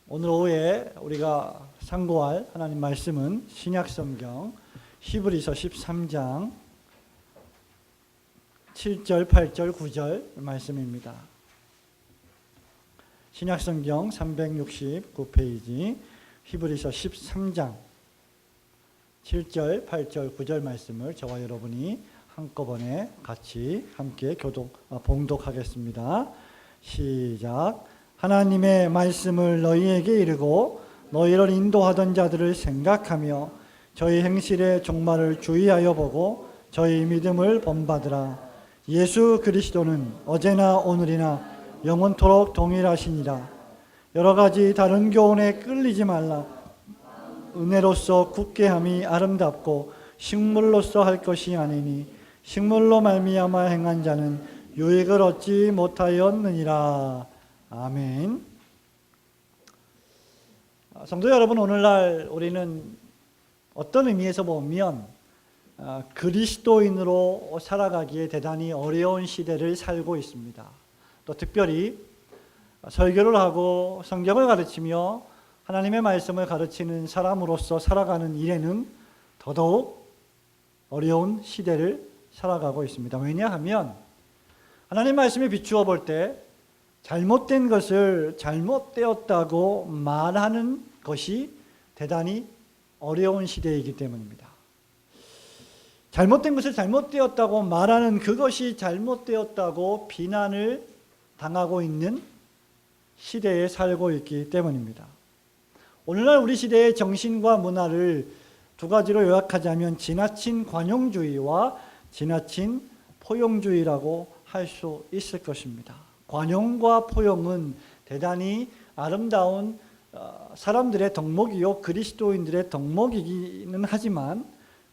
오늘 오후에 우리가 상고할 하나님 말씀은 신약성경 히브리서 13장 7절, 8절, 9절 말씀입니다. 신약성경 369페이지 히브리서 13장 7절, 8절, 9절 말씀을 저와 여러분이 한꺼번에 같이 함께 봉독하겠습니다. 시작. 하나님의 말씀을 너희에게 이르고 너희를 인도하던 자들을 생각하며 저희 행실의 종말을 주의하여 보고 저희 믿음을 본받으라. 예수 그리스도는 어제나 오늘이나 영원토록 동일하시니라. 여러 가지 다른 교훈에 끌리지 말라. 은혜로서 굳게 함이 아름답고 식물로서 할 것이 아니니 식물로 말미암아 행한 자는 유익을 얻지 못하였느니라. 아멘. 성도 여러분, 오늘날 우리는 어떤 의미에서 보면 그리스도인으로 살아가기에 대단히 어려운 시대를 살고 있습니다. 또 특별히 설교를 하고 성경을 가르치며 하나님의 말씀을 가르치는 사람으로서 살아가는 일에는 더더욱 어려운 시대를 살아가고 있습니다. 왜냐하면 하나님 말씀에 비추어 볼 때 잘못된 것을 잘못되었다고 말하는 것이 대단히 어려운 시대이기 때문입니다. 잘못된 것을 잘못되었다고 말하는 그것이 잘못되었다고 비난을 당하고 있는 시대에 살고 있기 때문입니다. 오늘날 우리 시대의 정신과 문화를 두 가지로 요약하자면 지나친 관용주의와 지나친 포용주의라고 할 수 있을 것입니다. 관용과 포용은 대단히 아름다운 사람들의 덕목이요 그리스도인들의 덕목이기는 하지만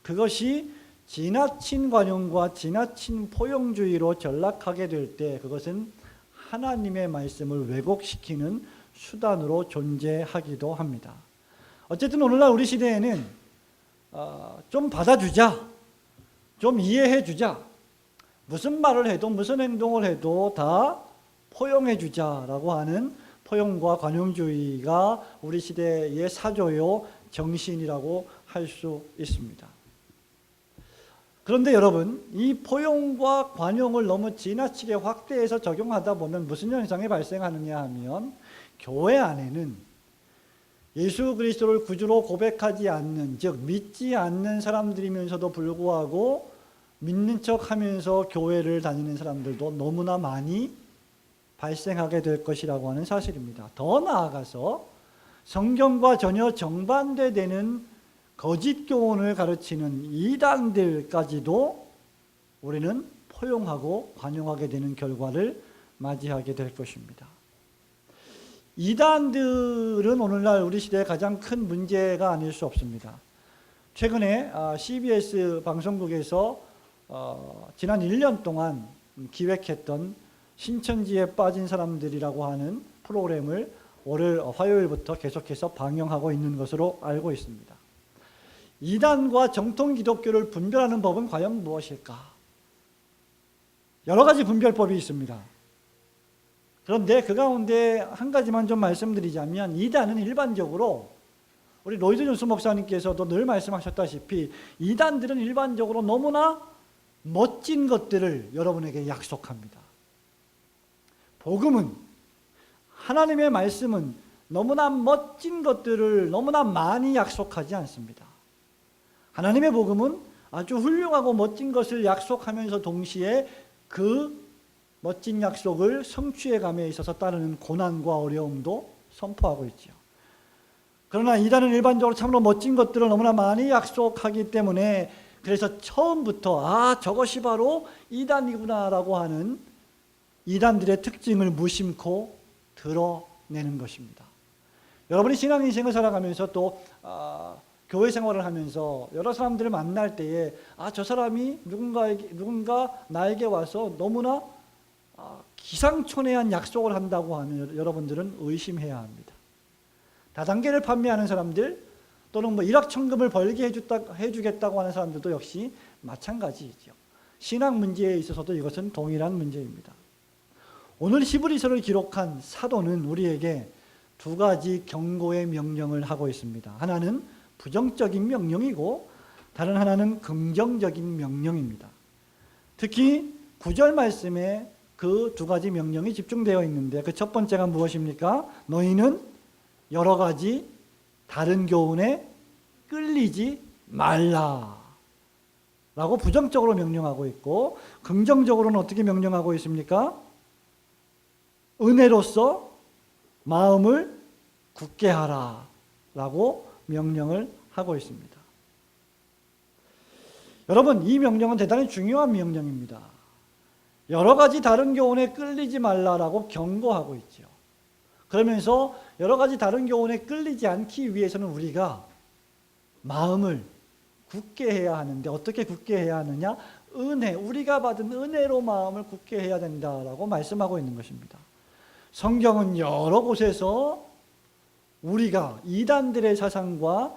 그것이 지나친 관용과 지나친 포용주의로 전락하게 될 때 그것은 하나님의 말씀을 왜곡시키는 수단으로 존재하기도 합니다. 어쨌든 오늘날 우리 시대에는 좀 받아주자, 좀 이해해주자, 무슨 말을 해도 무슨 행동을 해도 다 포용해주자라고 하는 포용과 관용주의가 우리 시대의 사조요 정신이라고 할 수 있습니다. 그런데 여러분, 이 포용과 관용을 너무 지나치게 확대해서 적용하다 보면 무슨 현상이 발생하느냐 하면 교회 안에는 예수 그리스도를 구주로 고백하지 않는, 즉 믿지 않는 사람들이면서도 불구하고 믿는 척하면서 교회를 다니는 사람들도 너무나 많이 발생하게 될 것이라고 하는 사실입니다. 더 나아가서 성경과 전혀 정반대되는 거짓 교훈을 가르치는 이단들까지도 우리는 포용하고 관용하게 되는 결과를 맞이하게 될 것입니다. 이단들은 오늘날 우리 시대의 가장 큰 문제가 아닐 수 없습니다. 최근에 CBS 방송국에서 지난 1년 동안 기획했던 신천지에 빠진 사람들이라고 하는 프로그램을 화요일부터 계속해서 방영하고 있는 것으로 알고 있습니다. 이단과 정통 기독교를 분별하는 법은 과연 무엇일까? 여러 가지 분별법이 있습니다. 그런데 그 가운데 한 가지만 좀 말씀드리자면 이단은 일반적으로 우리 로이드 존스 목사님께서도 늘 말씀하셨다시피 이단들은 일반적으로 너무나 멋진 것들을 여러분에게 약속합니다. 복음은, 하나님의 말씀은 너무나 멋진 것들을 너무나 많이 약속하지 않습니다. 하나님의 복음은 아주 훌륭하고 멋진 것을 약속하면서 동시에 그 멋진 약속을 성취해 감에 있어서 따르는 고난과 어려움도 선포하고 있죠. 그러나 이단은 일반적으로 참으로 멋진 것들을 너무나 많이 약속하기 때문에 그래서 처음부터 저것이 바로 이단이구나라고 하는 이단들의 특징을 무심코 드러내는 것입니다. 여러분이 신앙 인생을 살아가면서 또 교회 생활을 하면서 여러 사람들을 만날 때에 저 사람이 누군가 나에게 와서 너무나 기상천외한 약속을 한다고 하면 여러분들은 의심해야 합니다. 다단계를 판매하는 사람들 또는 일확천금을 벌게 해주겠다고 하는 사람들도 역시 마찬가지이죠. 신앙 문제에 있어서도 이것은 동일한 문제입니다. 오늘 히브리서를 기록한 사도는 우리에게 두 가지 경고의 명령을 하고 있습니다. 하나는 부정적인 명령이고 다른 하나는 긍정적인 명령입니다. 특히 9절 말씀에 그 두 가지 명령이 집중되어 있는데 그 첫 번째가 무엇입니까? 너희는 여러 가지 다른 교훈에 끌리지 말라 라고 부정적으로 명령하고 있고, 긍정적으로는 어떻게 명령하고 있습니까? 은혜로서 마음을 굳게 하라 라고 명령을 하고 있습니다. 여러분, 이 명령은 대단히 중요한 명령입니다. 여러 가지 다른 교훈에 끌리지 말라라고 경고하고 있죠. 그러면서 여러 가지 다른 교훈에 끌리지 않기 위해서는 우리가 마음을 굳게 해야 하는데, 어떻게 굳게 해야 하느냐? 은혜, 우리가 받은 은혜로 마음을 굳게 해야 된다라고 말씀하고 있는 것입니다. 성경은 여러 곳에서 우리가 이단들의 사상과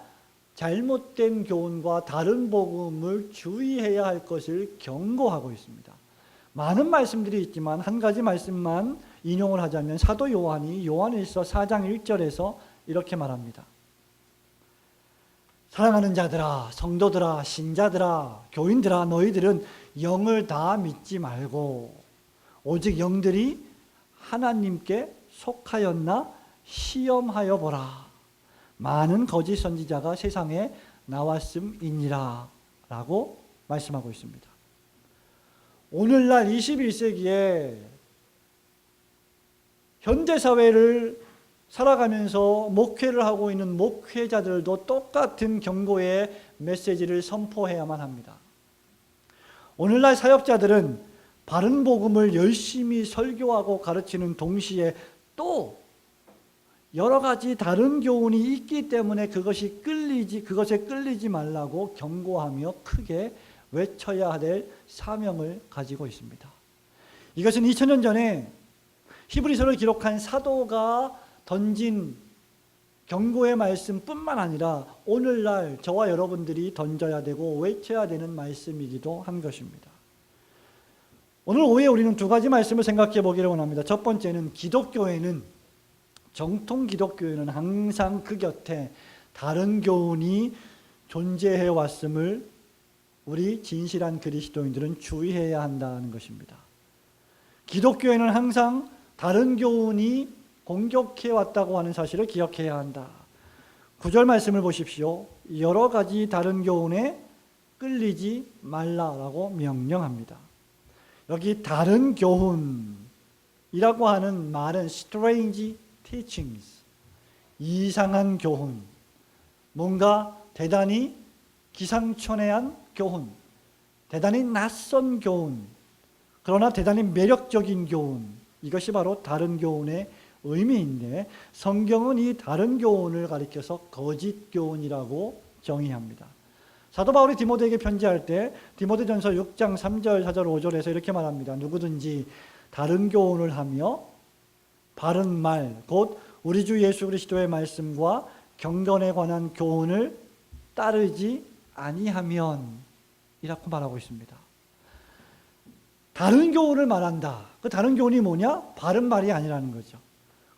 잘못된 교훈과 다른 복음을 주의해야 할 것을 경고하고 있습니다. 많은 말씀들이 있지만 한 가지 말씀만 인용을 하자면 사도 요한이 요한일서 4장 1절에서 이렇게 말합니다. 사랑하는 자들아, 성도들아, 신자들아, 교인들아, 너희들은 영을 다 믿지 말고 오직 영들이 하나님께 속하였나 시험하여 보라. 많은 거짓 선지자가 세상에 나왔음이니라 라고 말씀하고 있습니다. 오늘날 21세기에 현대사회를 살아가면서 목회를 하고 있는 목회자들도 똑같은 경고의 메시지를 선포해야만 합니다. 오늘날 사역자들은 바른 복음을 열심히 설교하고 가르치는 동시에 또 여러 가지 다른 교훈이 있기 때문에 그것에 끌리지 말라고 경고하며 크게 외쳐야 될 사명을 가지고 있습니다. 이것은 2000년 전에 히브리서를 기록한 사도가 던진 경고의 말씀뿐만 아니라 오늘날 저와 여러분들이 던져야 되고 외쳐야 되는 말씀이기도 한 것입니다. 오늘 오후에 우리는 두 가지 말씀을 생각해 보기를 원합니다. 첫 번째는 정통 기독교회는 항상 그 곁에 다른 교훈이 존재해 왔음을 우리 진실한 그리스도인들은 주의해야 한다는 것입니다. 기독교회는 항상 다른 교훈이 공격해 왔다고 하는 사실을 기억해야 한다. 9절 말씀을 보십시오. 여러 가지 다른 교훈에 끌리지 말라라고 명령합니다. 여기 다른 교훈이라고 하는 말은 strange teachings, 이상한 교훈, 뭔가 대단히 기상천외한 교훈, 대단히 낯선 교훈, 그러나 대단히 매력적인 교훈, 이것이 바로 다른 교훈의 의미인데 성경은 이 다른 교훈을 가리켜서 거짓 교훈이라고 정의합니다. 사도 바울이 디모데에게 편지할 때 디모데전서 6장 3절, 4절, 5절에서 이렇게 말합니다. 누구든지 다른 교훈을 하며 바른 말, 곧 우리 주 예수 그리스도의 말씀과 경건에 관한 교훈을 따르지 아니하면 이라고 말하고 있습니다. 다른 교훈을 말한다. 그 다른 교훈이 뭐냐? 바른 말이 아니라는 거죠.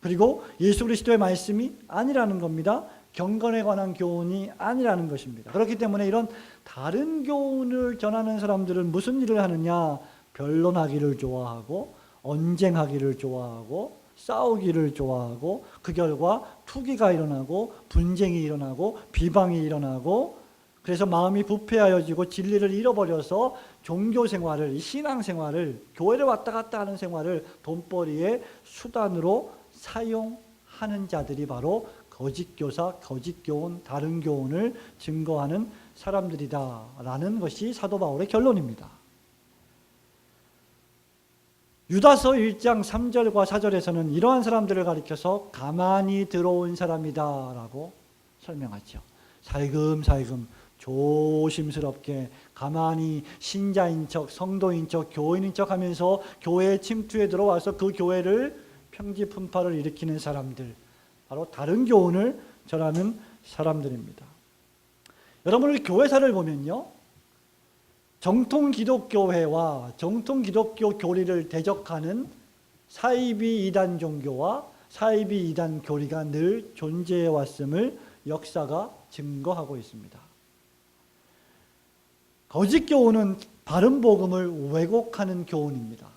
그리고 예수 그리스도의 말씀이 아니라는 겁니다. 경건에 관한 교훈이 아니라는 것입니다. 그렇기 때문에 이런 다른 교훈을 전하는 사람들은 무슨 일을 하느냐? 변론하기를 좋아하고 언쟁하기를 좋아하고 싸우기를 좋아하고 그 결과 투기가 일어나고 분쟁이 일어나고 비방이 일어나고 그래서 마음이 부패하여지고 진리를 잃어버려서 종교생활을, 신앙생활을, 교회를 왔다 갔다 하는 생활을 돈벌이의 수단으로 사용하는 자들이 바로 거짓교사, 거짓교훈, 다른 교훈을 증거하는 사람들이다라는 것이 사도 바울의 결론입니다. 유다서 1장 3절과 4절에서는 이러한 사람들을 가리켜서 가만히 들어온 사람이다라고 설명하죠. 살금살금 조심스럽게 가만히 신자인 척, 성도인 척, 교인인 척 하면서 교회에 침투해 들어와서 그 교회를 평지풍파를 일으키는 사람들, 바로 다른 교훈을 전하는 사람들입니다. 여러분, 우리 교회사를 보면요, 정통 기독교회와 정통 기독교 교리를 대적하는 사이비 이단 종교와 사이비 이단 교리가 늘 존재해 왔음을 역사가 증거하고 있습니다. 거짓 교훈은 바른 복음을 왜곡하는 교훈입니다.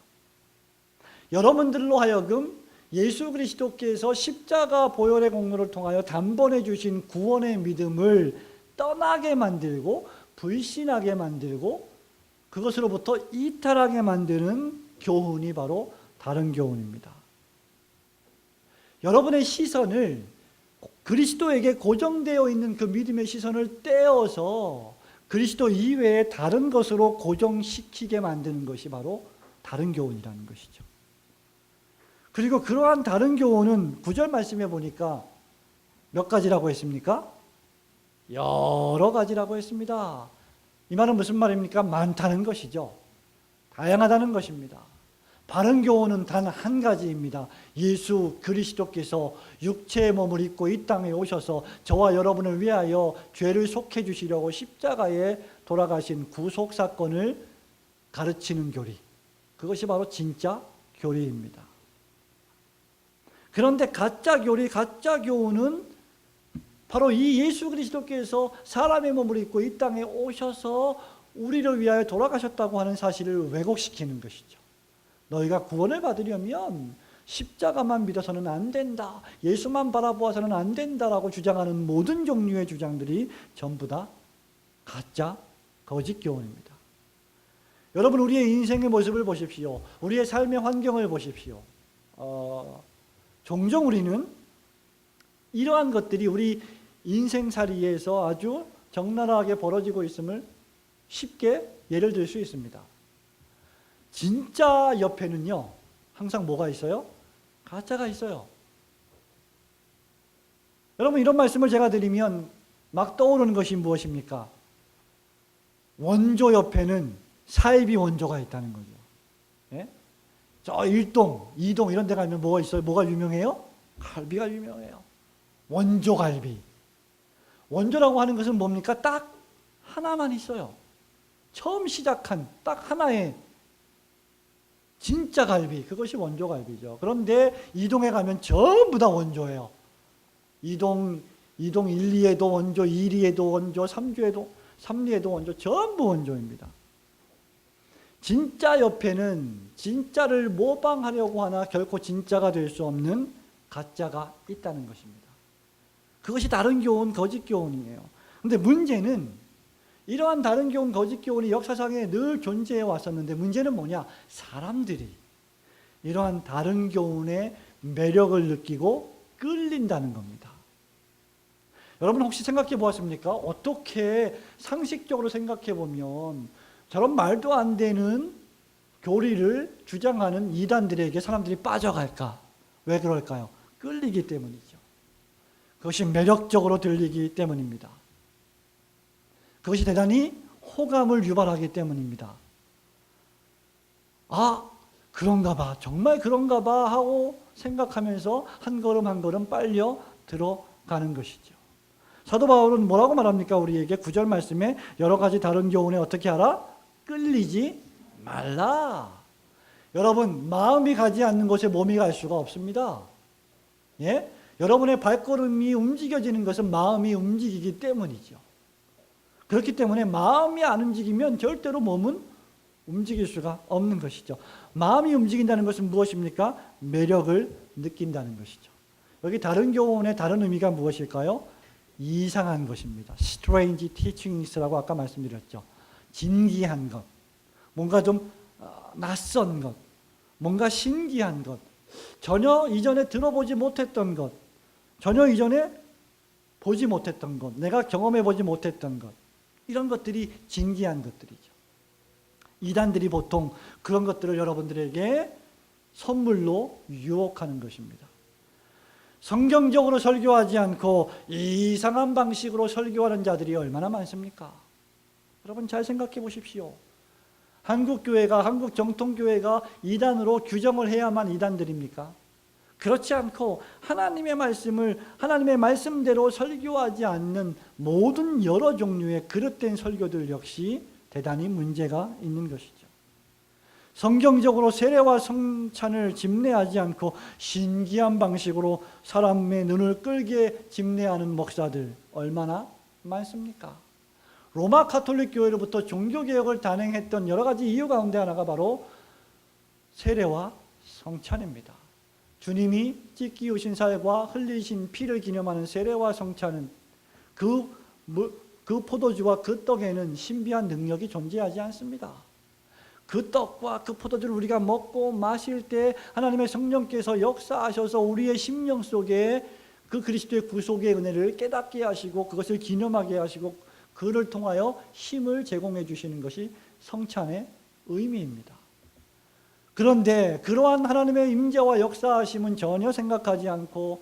여러분들로 하여금 예수 그리스도께서 십자가 보혈의 공로를 통하여 단번에 주신 구원의 믿음을 떠나게 만들고 불신하게 만들고 그것으로부터 이탈하게 만드는 교훈이 바로 다른 교훈입니다. 여러분의 시선을 그리스도에게 고정되어 있는 그 믿음의 시선을 떼어서 그리스도 이외의 다른 것으로 고정시키게 만드는 것이 바로 다른 교훈이라는 것이죠. 그리고 그러한 다른 교훈은 9절 말씀에 보니까 몇 가지라고 했습니까? 여러 가지라고 했습니다. 이 말은 무슨 말입니까? 많다는 것이죠. 다양하다는 것입니다. 바른 교훈은 단 한 가지입니다. 예수 그리스도께서 육체의 몸을 입고 이 땅에 오셔서 저와 여러분을 위하여 죄를 속해 주시려고 십자가에 돌아가신 구속 사건을 가르치는 교리. 그것이 바로 진짜 교리입니다. 그런데 가짜 교리, 가짜 교훈은 바로 이 예수 그리스도께서 사람의 몸을 입고 이 땅에 오셔서 우리를 위하여 돌아가셨다고 하는 사실을 왜곡시키는 것이죠. 너희가 구원을 받으려면 십자가만 믿어서는 안 된다. 예수만 바라보아서는 안 된다라고 주장하는 모든 종류의 주장들이 전부 다 가짜, 거짓 교훈입니다. 여러분, 우리의 인생의 모습을 보십시오. 우리의 삶의 환경을 보십시오. 종종 우리는 이러한 것들이 우리 인생살이에서 아주 적나라하게 벌어지고 있음을 쉽게 예를 들 수 있습니다. 진짜 옆에는요, 항상 뭐가 있어요? 가짜가 있어요. 여러분, 이런 말씀을 제가 드리면 막 떠오르는 것이 무엇입니까? 원조 옆에는 사이비 원조가 있다는 거죠. 예? 저 1동, 2동 이런 데 가면 뭐가 있어요? 뭐가 유명해요? 갈비가 유명해요. 원조 갈비. 원조라고 하는 것은 뭡니까? 딱 하나만 있어요. 처음 시작한 딱 하나의 진짜 갈비, 그것이 원조 갈비죠. 그런데 이동에 가면 전부 다 원조예요. 이동 1, 2에도 원조, 2, 2에도 원조, 3주에도 3리에도 원조, 전부 원조입니다. 진짜 옆에는 진짜를 모방하려고 하나 결코 진짜가 될 수 없는 가짜가 있다는 것입니다. 그것이 다른 교훈, 거짓 교훈이에요. 그런데 문제는 이러한 다른 교훈, 거짓 교훈이 역사상에 늘 존재해 왔었는데 문제는 뭐냐? 사람들이 이러한 다른 교훈의 매력을 느끼고 끌린다는 겁니다. 여러분 혹시 생각해 보았습니까? 어떻게 상식적으로 생각해 보면 저런 말도 안 되는 교리를 주장하는 이단들에게 사람들이 빠져갈까? 왜 그럴까요? 끌리기 때문이죠. 그것이 매력적으로 들리기 때문입니다. 그것이 대단히 호감을 유발하기 때문입니다. 아, 그런가 봐. 정말 그런가 봐 하고 생각하면서 한 걸음 한 걸음 빨려 들어가는 것이죠. 사도 바울은 뭐라고 말합니까? 우리에게 9절 말씀에 여러 가지 다른 교훈에 어떻게 하라? 끌리지 말라. 여러분, 마음이 가지 않는 곳에 몸이 갈 수가 없습니다. 예? 여러분의 발걸음이 움직여지는 것은 마음이 움직이기 때문이죠. 그렇기 때문에 마음이 안 움직이면 절대로 몸은 움직일 수가 없는 것이죠. 마음이 움직인다는 것은 무엇입니까? 매력을 느낀다는 것이죠. 여기 다른 교훈의 다른 의미가 무엇일까요? 이상한 것입니다. Strange teachings라고 아까 말씀드렸죠. 진기한 것, 뭔가 좀 낯선 것, 뭔가 신기한 것, 전혀 이전에 들어보지 못했던 것, 전혀 이전에 보지 못했던 것, 내가 경험해 보지 못했던 것, 이런 것들이 진기한 것들이죠. 이단들이 보통 그런 것들을 여러분들에게 선물로 유혹하는 것입니다. 성경적으로 설교하지 않고 이상한 방식으로 설교하는 자들이 얼마나 많습니까? 여러분 잘 생각해 보십시오. 한국 교회가, 한국 정통교회가 이단으로 규정을 해야만 이단들입니까? 그렇지 않고 하나님의 말씀을 하나님의 말씀대로 설교하지 않는 모든 여러 종류의 그릇된 설교들 역시 대단히 문제가 있는 것이죠. 성경적으로 세례와 성찬을 집례하지 않고 신기한 방식으로 사람의 눈을 끌게 집례하는 목사들 얼마나 많습니까? 로마 가톨릭 교회로부터 종교개혁을 단행했던 여러 가지 이유 가운데 하나가 바로 세례와 성찬입니다. 주님이 찢기우신 살과 흘리신 피를 기념하는 세례와 성찬은 그 포도주와 그 떡에는 신비한 능력이 존재하지 않습니다. 그 떡과 그 포도주를 우리가 먹고 마실 때 하나님의 성령께서 역사하셔서 우리의 심령 속에 그 그리스도의 구속의 은혜를 깨닫게 하시고 그것을 기념하게 하시고 그를 통하여 힘을 제공해 주시는 것이 성찬의 의미입니다. 그런데 그러한 하나님의 임재와 역사하심은 전혀 생각하지 않고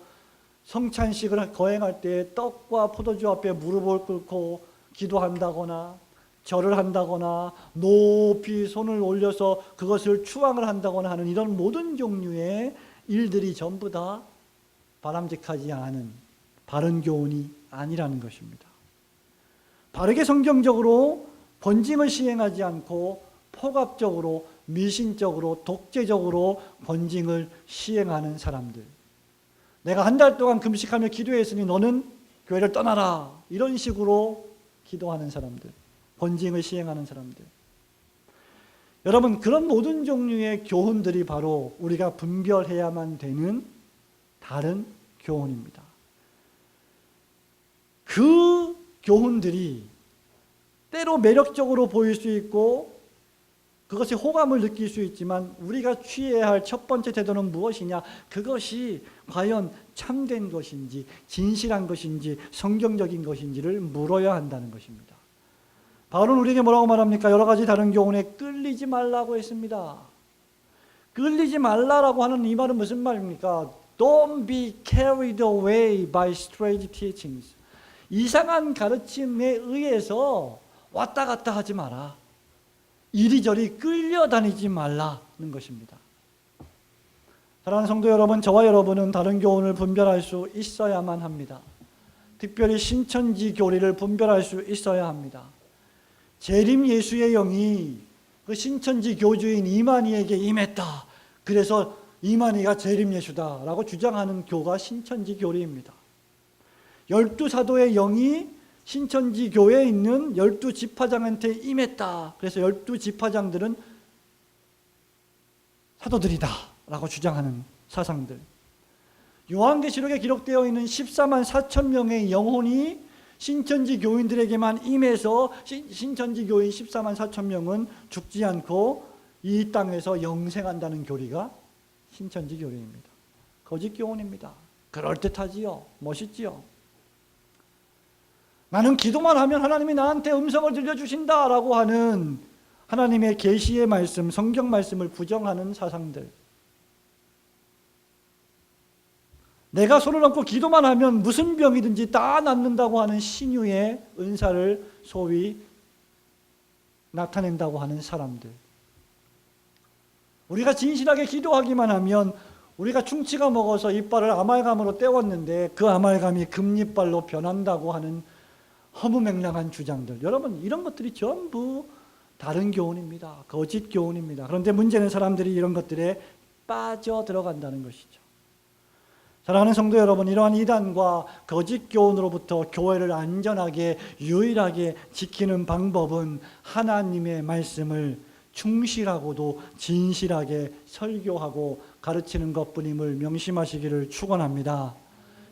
성찬식을 거행할 때 떡과 포도주 앞에 무릎을 꿇고 기도한다거나 절을 한다거나 높이 손을 올려서 그것을 추앙을 한다거나 하는 이런 모든 종류의 일들이 전부 다 바람직하지 않은 바른 교훈이 아니라는 것입니다. 바르게 성경적으로 번징을 시행하지 않고 포갑적으로 미신적으로 독재적으로 번징을 시행하는 사람들, 내가 한 달 동안 금식하며 기도했으니 너는 교회를 떠나라, 이런 식으로 기도하는 사람들, 번징을 시행하는 사람들, 여러분, 그런 모든 종류의 교훈들이 바로 우리가 분별해야만 되는 다른 교훈입니다. 그 교훈들이 때로 매력적으로 보일 수 있고 그것이 호감을 느낄 수 있지만 우리가 취해야 할 첫 번째 태도는 무엇이냐? 그것이 과연 참된 것인지 진실한 것인지 성경적인 것인지를 물어야 한다는 것입니다. 바울은 우리에게 뭐라고 말합니까? 여러 가지 다른 교훈에 끌리지 말라고 했습니다. 끌리지 말라라고 하는 이 말은 무슨 말입니까? Don't be carried away by strange teachings. 이상한 가르침에 의해서 왔다 갔다 하지 마라. 이리저리 끌려다니지 말라는 것입니다. 사랑하는 성도 여러분, 저와 여러분은 다른 교훈을 분별할 수 있어야만 합니다. 특별히 신천지 교리를 분별할 수 있어야 합니다. 재림 예수의 영이 그 신천지 교주인 이만희에게 임했다. 그래서 이만희가 재림 예수다라고 주장하는 교가 신천지 교리입니다. 12사도의 영이 신천지 교회에 있는 12지파장한테 임했다. 그래서 12지파장들은 사도들이다 라고 주장하는 사상들. 요한계시록에 기록되어 있는 14만 4천 명의 영혼이 신천지 교인들에게만 임해서 신천지 교인 14만 4천 명은 죽지 않고 이 땅에서 영생한다는 교리가 신천지 교리입니다. 거짓 교훈입니다. 그럴듯하지요. 멋있지요. 나는 기도만 하면 하나님이 나한테 음성을 들려주신다라고 하는 하나님의 계시의 말씀, 성경 말씀을 부정하는 사상들. 내가 손을 얹고 기도만 하면 무슨 병이든지 다 낫는다고 하는 신유의 은사를 소위 나타낸다고 하는 사람들. 우리가 진실하게 기도하기만 하면 우리가 충치가 먹어서 이빨을 아말감으로 때웠는데 그 아말감이 금이빨로 변한다고 하는 허무맹랑한 주장들. 여러분, 이런 것들이 전부 다른 교훈입니다. 거짓 교훈입니다. 그런데 문제는 사람들이 이런 것들에 빠져 들어간다는 것이죠. 사랑하는 성도 여러분, 이러한 이단과 거짓 교훈으로부터 교회를 안전하게 유일하게 지키는 방법은 하나님의 말씀을 충실하고도 진실하게 설교하고 가르치는 것뿐임을 명심하시기를 축원합니다.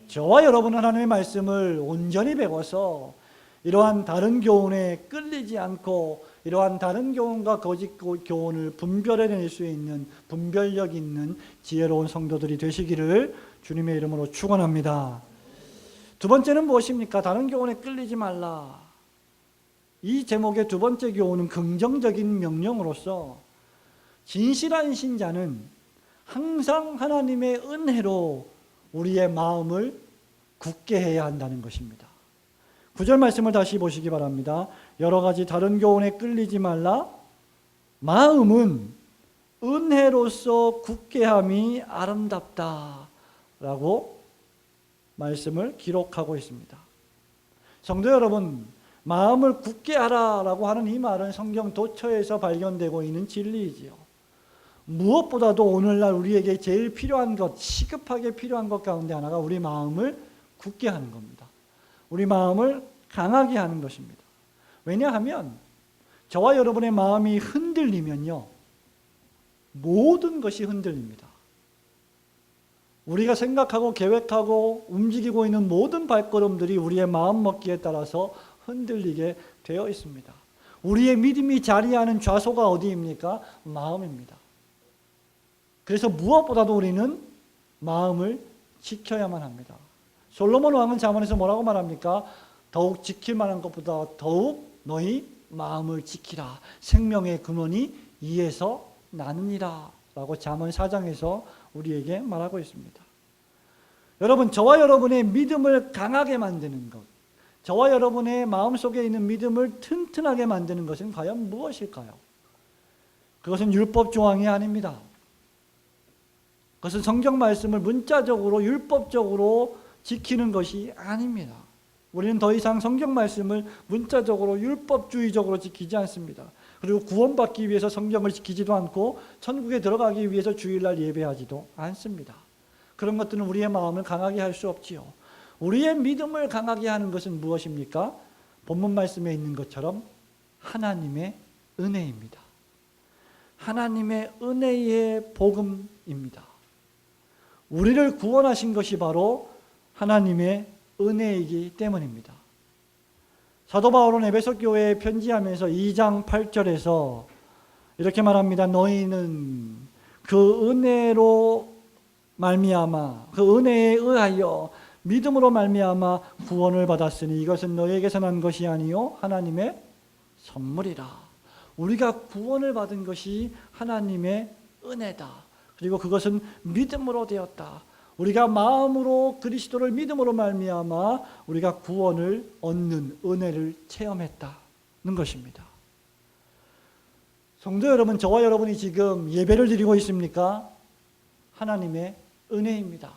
저와 여러분은 하나님의 말씀을 온전히 배워서 이러한 다른 교훈에 끌리지 않고 이러한 다른 교훈과 거짓 교훈을 분별해낼 수 있는 분별력 있는 지혜로운 성도들이 되시기를 주님의 이름으로 축원합니다. 두 번째는 무엇입니까? 다른 교훈에 끌리지 말라. 이 제목의 두 번째 교훈은 긍정적인 명령으로서 진실한 신자는 항상 하나님의 은혜로 우리의 마음을 굳게 해야 한다는 것입니다. 9절 말씀을 다시 보시기 바랍니다. 여러 가지 다른 교훈에 끌리지 말라. 마음은 은혜로서 굳게 함이 아름답다 라고 말씀을 기록하고 있습니다. 성도 여러분, 마음을 굳게 하라 라고 하는 이 말은 성경 도처에서 발견되고 있는 진리이지요. 무엇보다도 오늘날 우리에게 제일 필요한 것, 시급하게 필요한 것 가운데 하나가 우리 마음을 굳게 하는 겁니다. 우리 마음을 강하게 하는 것입니다. 왜냐하면 저와 여러분의 마음이 흔들리면요, 모든 것이 흔들립니다. 우리가 생각하고 계획하고 움직이고 있는 모든 발걸음들이 우리의 마음먹기에 따라서 흔들리게 되어 있습니다. 우리의 믿음이 자리하는 좌소가 어디입니까? 마음입니다. 그래서 무엇보다도 우리는 마음을 지켜야만 합니다. 솔로몬 왕은 잠언에서 뭐라고 말합니까? 더욱 지킬 만한 것보다 더욱 너희 마음을 지키라. 생명의 근원이 이에서 나느니라 라고 잠언 4장에서 우리에게 말하고 있습니다. 여러분, 저와 여러분의 믿음을 강하게 만드는 것, 저와 여러분의 마음속에 있는 믿음을 튼튼하게 만드는 것은 과연 무엇일까요? 그것은 율법 조항이 아닙니다. 그것은 성경 말씀을 문자적으로 율법적으로 지키는 것이 아닙니다. 우리는 더 이상 성경 말씀을 문자적으로 율법주의적으로 지키지 않습니다. 그리고 구원받기 위해서 성경을 지키지도 않고 천국에 들어가기 위해서 주일날 예배하지도 않습니다. 그런 것들은 우리의 마음을 강하게 할 수 없지요. 우리의 믿음을 강하게 하는 것은 무엇입니까? 본문 말씀에 있는 것처럼 하나님의 은혜입니다. 하나님의 은혜의 복음입니다. 우리를 구원하신 것이 바로 하나님의 은혜이기 때문입니다. 사도 바울은 에베소 교회에 편지하면서 2장 8절에서 이렇게 말합니다. 너희는 그 은혜로 말미암아, 그 은혜에 의하여 믿음으로 말미암아 구원을 받았으니 이것은 너희에게서 난 것이 아니요 하나님의 선물이라. 우리가 구원을 받은 것이 하나님의 은혜다. 그리고 그것은 믿음으로 되었다. 우리가 마음으로 그리스도를 믿음으로 말미암아 우리가 구원을 얻는 은혜를 체험했다는 것입니다. 성도 여러분, 저와 여러분이 지금 예배를 드리고 있습니까? 하나님의 은혜입니다.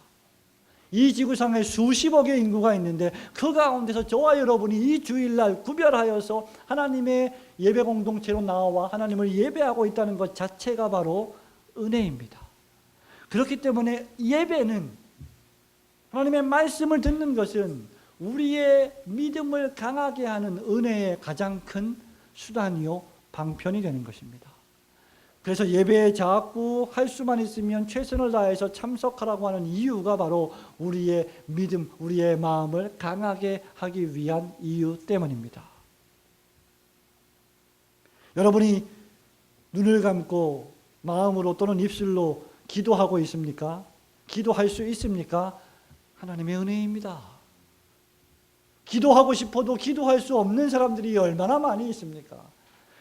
이 지구상에 수십억의 인구가 있는데 그 가운데서 저와 여러분이 이 주일날 구별하여서 하나님의 예배 공동체로 나와 하나님을 예배하고 있다는 것 자체가 바로 은혜입니다. 그렇기 때문에 예배는, 하나님의 말씀을 듣는 것은 우리의 믿음을 강하게 하는 은혜의 가장 큰 수단이요 방편이 되는 것입니다. 그래서 예배에 자꾸 할 수만 있으면 최선을 다해서 참석하라고 하는 이유가 바로 우리의 믿음, 우리의 마음을 강하게 하기 위한 이유 때문입니다. 여러분이 눈을 감고 마음으로 또는 입술로 기도하고 있습니까? 기도할 수 있습니까? 하나님의 은혜입니다. 기도하고 싶어도 기도할 수 없는 사람들이 얼마나 많이 있습니까?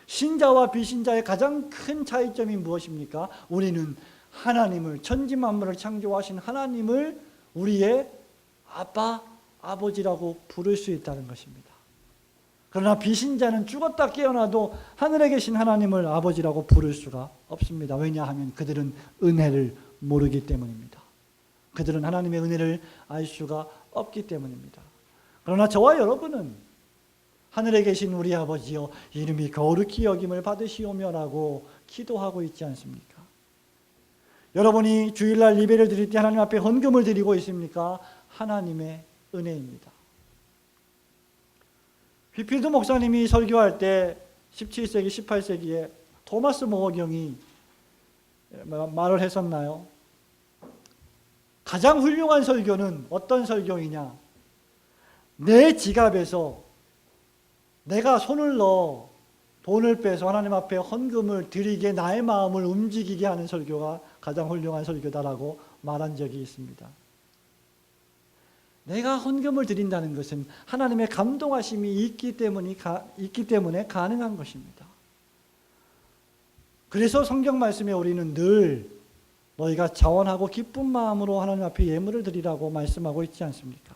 신자와 비신자의 가장 큰 차이점이 무엇입니까? 우리는 하나님을, 천지만물을 창조하신 하나님을 우리의 아빠, 아버지라고 부를 수 있다는 것입니다. 그러나 비신자는 죽었다 깨어나도 하늘에 계신 하나님을 아버지라고 부를 수가 없습니다. 왜냐하면 그들은 은혜를 모르기 때문입니다. 그들은 하나님의 은혜를 알 수가 없기 때문입니다. 그러나 저와 여러분은 하늘에 계신 우리 아버지여 이름이 거룩히 여김을 받으시오며라고 기도하고 있지 않습니까? 여러분이 주일날 예배를 드릴 때 하나님 앞에 헌금을 드리고 있습니까? 하나님의 은혜입니다. 휘필드 목사님이 설교할 때 17세기, 18세기에 토마스 모어경이 말을 했었나요? 가장 훌륭한 설교는 어떤 설교이냐? 내 지갑에서 내가 손을 넣어 돈을 빼서 하나님 앞에 헌금을 드리게 나의 마음을 움직이게 하는 설교가 가장 훌륭한 설교다라고 말한 적이 있습니다. 내가 헌금을 드린다는 것은 하나님의 감동하심이 있기 때문에 가능한 것입니다. 그래서 성경 말씀에 우리는 늘 너희가 자원하고 기쁜 마음으로 하나님 앞에 예물을 드리라고 말씀하고 있지 않습니까?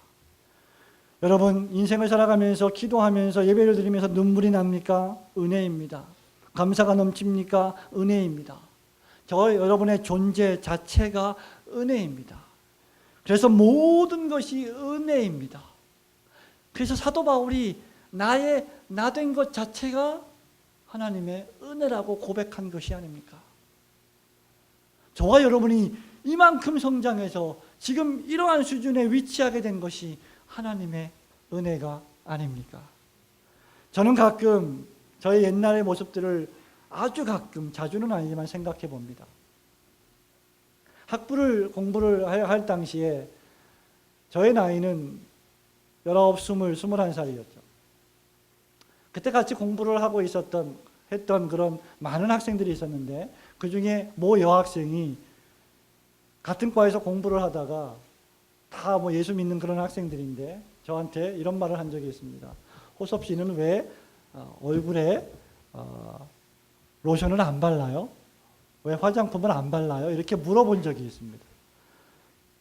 여러분, 인생을 살아가면서 기도하면서 예배를 드리면서 눈물이 납니까? 은혜입니다. 감사가 넘칩니까? 은혜입니다. 여러분의 존재 자체가 은혜입니다. 그래서 모든 것이 은혜입니다. 그래서 사도 바울이 나의 나 된 것 자체가 하나님의 은혜라고 고백한 것이 아닙니까? 저와 여러분이 이만큼 성장해서 지금 이러한 수준에 위치하게 된 것이 하나님의 은혜가 아닙니까? 저는 가끔 저의 옛날의 모습들을 아주 가끔, 자주는 아니지만 생각해 봅니다. 학부를 공부를 할 당시에 저의 나이는 19, 20, 21살이었죠. 그때 같이 공부를 하고 했던 그런 많은 학생들이 있었는데 그 중에 모 여학생이 같은 과에서 공부를 하다가 다 뭐 예수 믿는 그런 학생들인데 저한테 이런 말을 한 적이 있습니다. 호섭 씨는 왜 얼굴에 로션을 안 발라요? 왜 화장품을 안 발라요? 이렇게 물어본 적이 있습니다.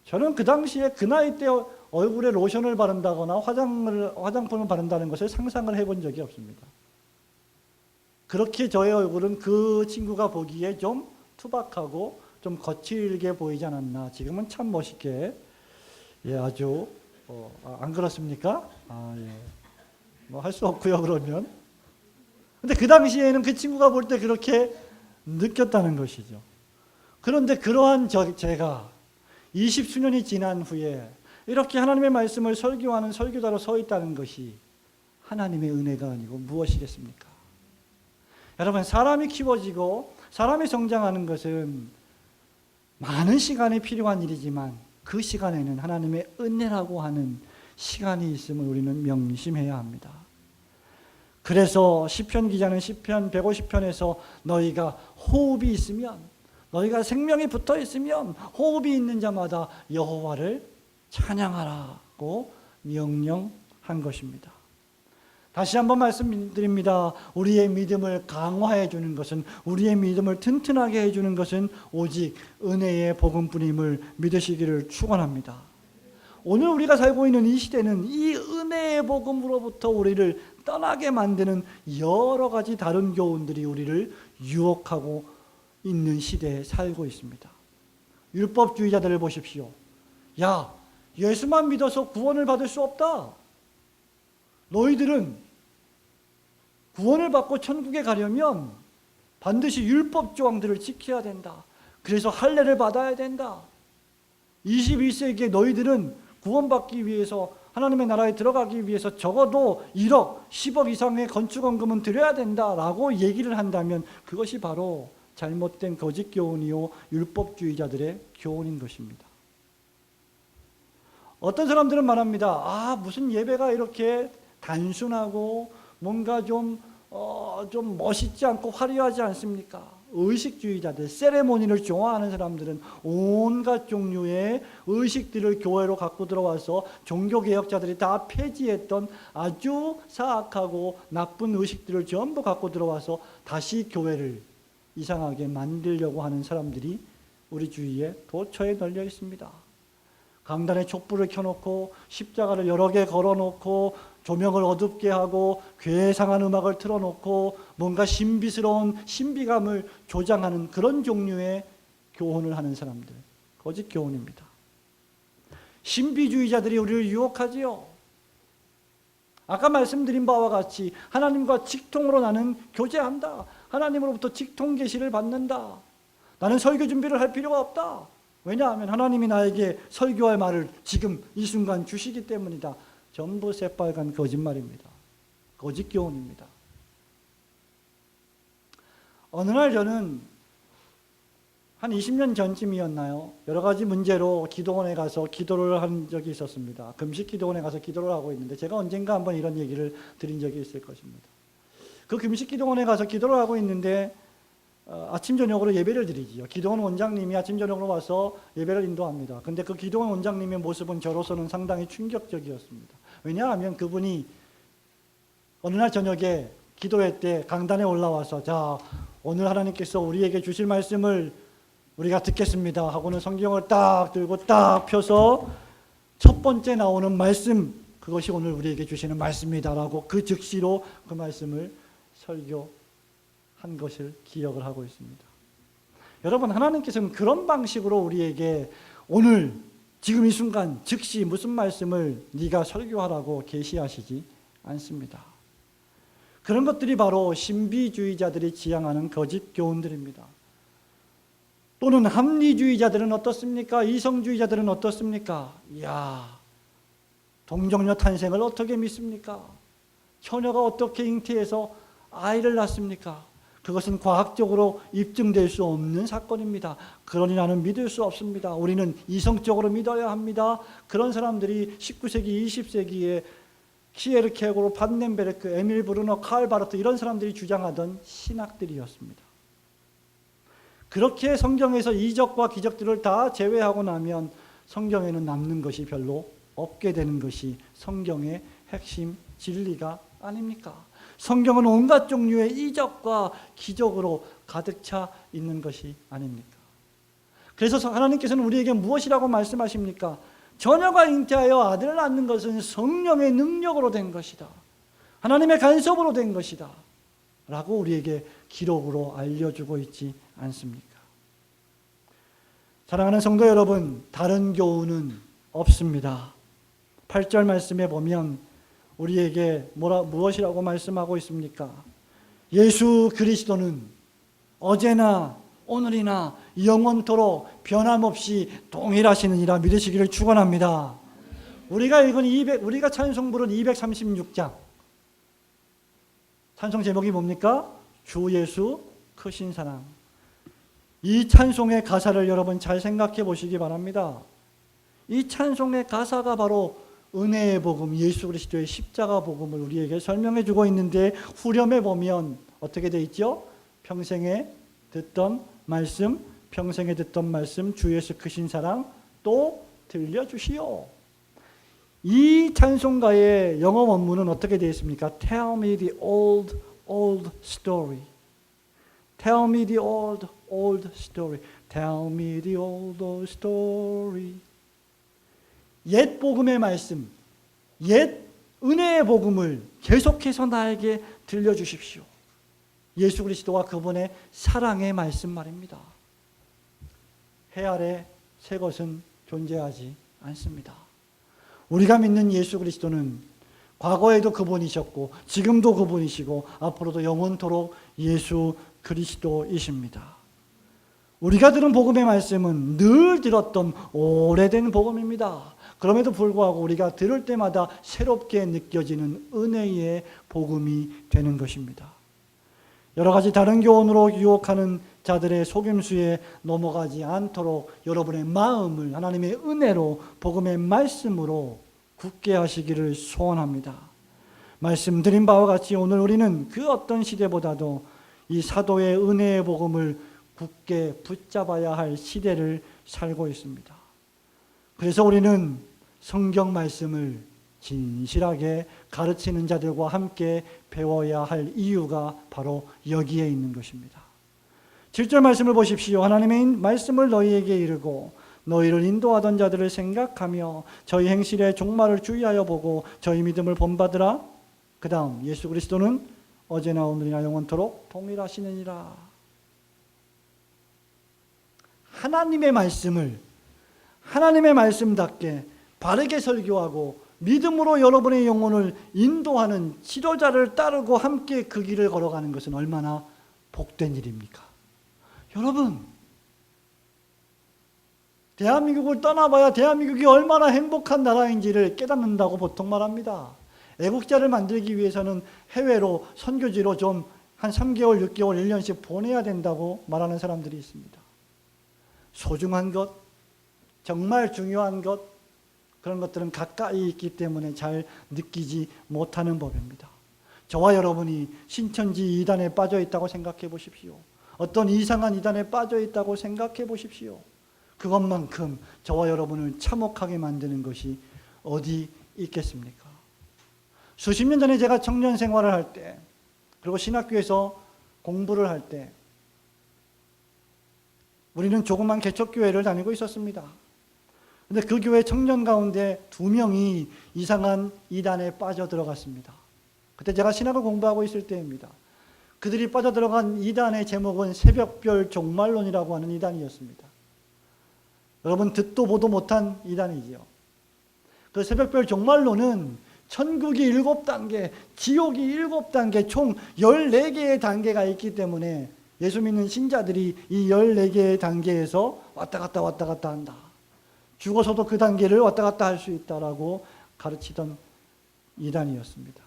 저는 그 당시에 그 나이 때 얼굴에 로션을 바른다거나 화장품을 바른다는 것을 상상을 해본 적이 없습니다. 그렇게 저의 얼굴은 그 친구가 보기에 좀 투박하고 좀 거칠게 보이지 않았나. 지금은 참 멋있게, 예, 아주, 안 그렇습니까? 예. 뭐 할 수 없고요, 그러면. 근데 그 당시에는 그 친구가 볼 때 그렇게 느꼈다는 것이죠. 그런데 그러한 제가 20수년이 지난 후에 이렇게 하나님의 말씀을 설교하는 설교자로 서 있다는 것이 하나님의 은혜가 아니고 무엇이겠습니까? 여러분, 사람이 키워지고 사람이 성장하는 것은 많은 시간이 필요한 일이지만 그 시간에는 하나님의 은혜라고 하는 시간이 있음을 우리는 명심해야 합니다. 그래서 시편 기자는 시편 150편에서 너희가 호흡이 있으면, 너희가 생명이 붙어 있으면 호흡이 있는 자마다 여호와를 찬양하라고 명령한 것입니다. 다시 한번 말씀드립니다. 우리의 믿음을 강화해 주는 것은, 우리의 믿음을 튼튼하게 해주는 것은 오직 은혜의 복음뿐임을 믿으시기를 축원합니다. 오늘 우리가 살고 있는 이 시대는 이 은혜의 복음으로부터 우리를 떠나게 만드는 여러 가지 다른 교훈들이 우리를 유혹하고 있는 시대에 살고 있습니다. 율법주의자들을 보십시오. 야, 예수만 믿어서 구원을 받을 수 없다. 너희들은 구원을 받고 천국에 가려면 반드시 율법 조항들을 지켜야 된다. 그래서 할례를 받아야 된다. 21세기에 너희들은 구원받기 위해서, 하나님의 나라에 들어가기 위해서 적어도 1억, 10억 이상의 건축원금은 드려야 된다라고 얘기를 한다면 그것이 바로 잘못된 거짓 교훈이요 율법주의자들의 교훈인 것입니다. 어떤 사람들은 말합니다. 무슨 예배가 이렇게 단순하고 뭔가 좀 멋있지 않고 화려하지 않습니까? 의식주의자들, 세레모니를 좋아하는 사람들은 온갖 종류의 의식들을 교회로 갖고 들어와서 종교개혁자들이 다 폐지했던 아주 사악하고 나쁜 의식들을 전부 갖고 들어와서 다시 교회를 이상하게 만들려고 하는 사람들이 우리 주위에 도처에 널려 있습니다. 강단에 촛불을 켜놓고 십자가를 여러 개 걸어놓고 조명을 어둡게 하고 괴상한 음악을 틀어놓고 뭔가 신비스러운 신비감을 조장하는 그런 종류의 교훈을 하는 사람들, 거짓 교훈입니다. 신비주의자들이 우리를 유혹하지요. 아까 말씀드린 바와 같이 하나님과 직통으로 나는 교제한다. 하나님으로부터 직통 계시를 받는다. 나는 설교 준비를 할 필요가 없다. 왜냐하면 하나님이 나에게 설교할 말을 지금 이 순간 주시기 때문이다. 전부 새빨간 거짓말입니다. 거짓 교훈입니다. 어느 날 저는 한 20년 전쯤이었나요? 여러 가지 문제로 기도원에 가서 기도를 한 적이 있었습니다. 금식 기도원에 가서 기도를 하고 있는데 제가 언젠가 한번 이런 얘기를 드린 적이 있을 것입니다. 그 금식 기도원에 가서 기도를 하고 있는데 아침 저녁으로 예배를 드리지요. 기도원 원장님이 아침 저녁으로 와서 예배를 인도합니다. 근데 그 기도원 원장님의 모습은 저로서는 상당히 충격적이었습니다. 왜냐하면 그분이 어느 날 저녁에 기도회 때 강단에 올라와서 자, 오늘 하나님께서 우리에게 주실 말씀을 우리가 듣겠습니다 하고는 성경을 딱 들고 딱 펴서 첫 번째 나오는 말씀, 그것이 오늘 우리에게 주시는 말씀이다라고 그 즉시로 그 말씀을 설교한 것을 기억을 하고 있습니다. 여러분, 하나님께서는 그런 방식으로 우리에게 오늘 지금 이 순간 즉시 무슨 말씀을 네가 설교하라고 계시하시지 않습니다. 그런 것들이 바로 신비주의자들이 지향하는 거짓 교훈들입니다. 또는 합리주의자들은 어떻습니까? 이성주의자들은 어떻습니까? 이야, 동정녀 탄생을 어떻게 믿습니까? 처녀가 어떻게 잉태해서 아이를 낳습니까? 그것은 과학적으로 입증될 수 없는 사건입니다. 그러니 나는 믿을 수 없습니다. 우리는 이성적으로 믿어야 합니다. 그런 사람들이 19세기, 20세기에 키에르케고르, 반넨베르크, 에밀 브루너, 칼 바르트 이런 사람들이 주장하던 신학들이었습니다. 그렇게 성경에서 이적과 기적들을 다 제외하고 나면 성경에는 남는 것이 별로 없게 되는 것이 성경의 핵심 진리가 아닙니까? 성경은 온갖 종류의 이적과 기적으로 가득 차 있는 것이 아닙니까? 그래서 하나님께서는 우리에게 무엇이라고 말씀하십니까? 처녀가 잉태하여 아들을 낳는 것은 성령의 능력으로 된 것이다. 하나님의 간섭으로 된 것이다. 라고 우리에게 기록으로 알려주고 있지 않습니까? 사랑하는 성도 여러분, 다른 교훈은 없습니다. 8절 말씀에 보면 우리에게 무엇이라고 말씀하고 있습니까? 예수 그리스도는 어제나 오늘이나 영원토록 변함없이 동일하시느니라 믿으시기를 축원합니다. 우리가 찬송 부른 236장 찬송 제목이 뭡니까? 주 예수 크신 사랑. 이 찬송의 가사를 여러분 잘 생각해 보시기 바랍니다. 이 찬송의 가사가 바로 은혜의 복음, 예수 그리스도의 십자가 복음을 우리에게 설명해 주고 있는데 후렴에 보면 어떻게 돼 있죠? 평생에 듣던 말씀, 주 예수 크신 사랑 또 들려주시오. 이 찬송가의 영어 원문은 어떻게 되어 있습니까? Tell me the old story. Tell me the old story. Tell me the old story. 옛 복음의 말씀, 옛 은혜의 복음을 계속해서 나에게 들려주십시오. 예수 그리스도와 그분의 사랑의 말씀 말입니다. 해 아래 새 것은 존재하지 않습니다. 우리가 믿는 예수 그리스도는 과거에도 그분이셨고 지금도 그분이시고 앞으로도 영원토록 예수 그리스도이십니다. 우리가 들은 복음의 말씀은 늘 들었던 오래된 복음입니다. 그럼에도 불구하고 우리가 들을 때마다 새롭게 느껴지는 은혜의 복음이 되는 것입니다. 여러 가지 다른 교훈으로 유혹하는 자들의 속임수에 넘어가지 않도록 여러분의 마음을 하나님의 은혜로 복음의 말씀으로 굳게 하시기를 소원합니다. 말씀드린 바와 같이 오늘 우리는 그 어떤 시대보다도 이 사도의 은혜의 복음을 굳게 붙잡아야 할 시대를 살고 있습니다. 그래서 우리는 성경 말씀을 진실하게 가르치는 자들과 함께 배워야 할 이유가 바로 여기에 있는 것입니다. 7절 말씀을 보십시오. 하나님의 말씀을 너희에게 이르고 너희를 인도하던 자들을 생각하며 저희 행실의 종말을 주의하여 보고 저희 믿음을 본받으라. 그 다음 예수 그리스도는 어제나 오늘이나 영원토록 동일하시느니라. 하나님의 말씀을 하나님의 말씀답게 바르게 설교하고 믿음으로 여러분의 영혼을 인도하는 지도자를 따르고 함께 그 길을 걸어가는 것은 얼마나 복된 일입니까? 여러분, 대한민국을 떠나봐야 대한민국이 얼마나 행복한 나라인지를 깨닫는다고 보통 말합니다. 애국자를 만들기 위해서는 해외로 선교지로 좀 한 3개월, 6개월, 1년씩 보내야 된다고 말하는 사람들이 있습니다. 소중한 것, 정말 중요한 것, 그런 것들은 가까이 있기 때문에 잘 느끼지 못하는 법입니다. 저와 여러분이 신천지 이단에 빠져 있다고 생각해 보십시오. 어떤 이상한 이단에 빠져 있다고 생각해 보십시오. 그것만큼 저와 여러분을 참혹하게 만드는 것이 어디 있겠습니까? 수십 년 전에 제가 청년 생활을 할 때, 그리고 신학교에서 공부를 할 때, 우리는 조그만 개척교회를 다니고 있었습니다. 그런데 그 교회 청년 가운데 2명이 이상한 이단에 빠져 들어갔습니다. 그때 제가 신학을 공부하고 있을 때입니다. 그들이 빠져 들어간 이단의 제목은 새벽별 종말론이라고 하는 이단이었습니다. 여러분 듣도 보도 못한 이단이지요. 그 새벽별 종말론은 천국이 7단계, 지옥이 7단계, 총 14개의 단계가 있기 때문에 예수 믿는 신자들이 이 14개의 단계에서 왔다 갔다 한다. 죽어서도 그 단계를 왔다 갔다 할 수 있다라고 가르치던 이단이었습니다.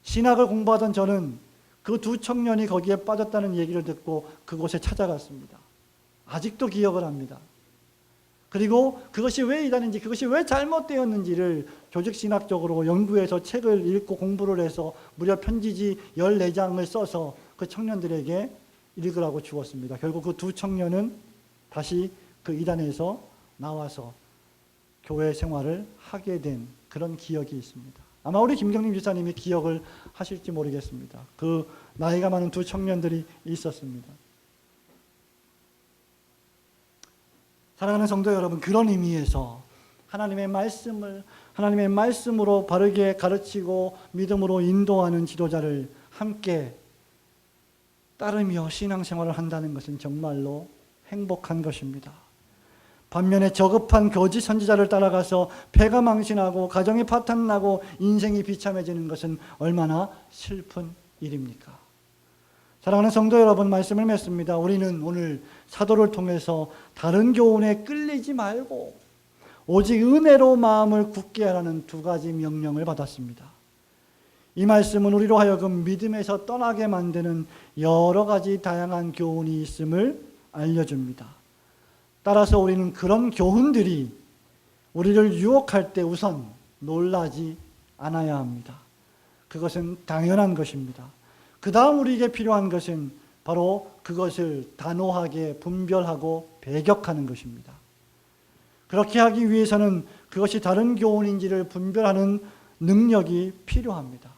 신학을 공부하던 저는 그 두 청년이 거기에 빠졌다는 얘기를 듣고 그곳에 찾아갔습니다. 아직도 기억을 합니다. 그리고 그것이 왜 이단인지, 그것이 왜 잘못되었는지를 조직신학적으로 연구해서 책을 읽고 공부를 해서 무려 편지지 14장을 써서 그 청년들에게 읽으라고 주었습니다. 결국 그 두 청년은 다시 그 이단에서 나와서 교회 생활을 하게 된 그런 기억이 있습니다. 아마 우리 김경림 집사님이 기억을 하실지 모르겠습니다. 그 나이가 많은 두 청년들이 있었습니다. 사랑하는 성도 여러분, 그런 의미에서 하나님의 말씀으로 바르게 가르치고 믿음으로 인도하는 지도자를 함께 따르며 신앙생활을 한다는 것은 정말로 행복한 것입니다. 반면에 저급한 거짓 선지자를 따라가서 배가 망신하고 가정이 파탄나고 인생이 비참해지는 것은 얼마나 슬픈 일입니까? 사랑하는 성도 여러분, 말씀을 맺습니다. 우리는 오늘 사도를 통해서 다른 교훈에 끌리지 말고 오직 은혜로 마음을 굳게 하라는 두 가지 명령을 받았습니다. 이 말씀은 우리로 하여금 믿음에서 떠나게 만드는 여러 가지 다양한 교훈이 있음을 알려줍니다. 따라서 우리는 그런 교훈들이 우리를 유혹할 때 우선 놀라지 않아야 합니다. 그것은 당연한 것입니다. 그 다음 우리에게 필요한 것은 바로 그것을 단호하게 분별하고 배격하는 것입니다. 그렇게 하기 위해서는 그것이 다른 교훈인지를 분별하는 능력이 필요합니다.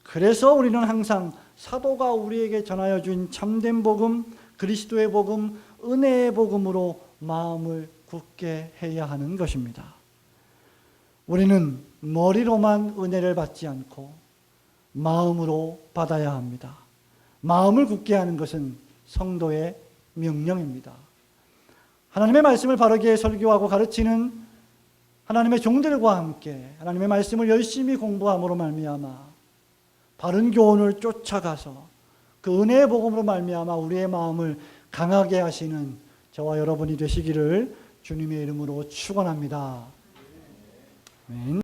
그래서 우리는 항상 사도가 우리에게 전하여 준 참된 복음, 그리스도의 복음, 은혜의 복음으로 마음을 굳게 해야 하는 것입니다. 우리는 머리로만 은혜를 받지 않고 마음으로 받아야 합니다. 마음을 굳게 하는 것은 성도의 명령입니다. 하나님의 말씀을 바르게 설교하고 가르치는 하나님의 종들과 함께 하나님의 말씀을 열심히 공부함으로 말미암아 바른 교훈을 쫓아가서 그 은혜의 복음으로 말미암아 우리의 마음을 강하게 하시는 저와 여러분이 되시기를 주님의 이름으로 축원합니다. 아멘.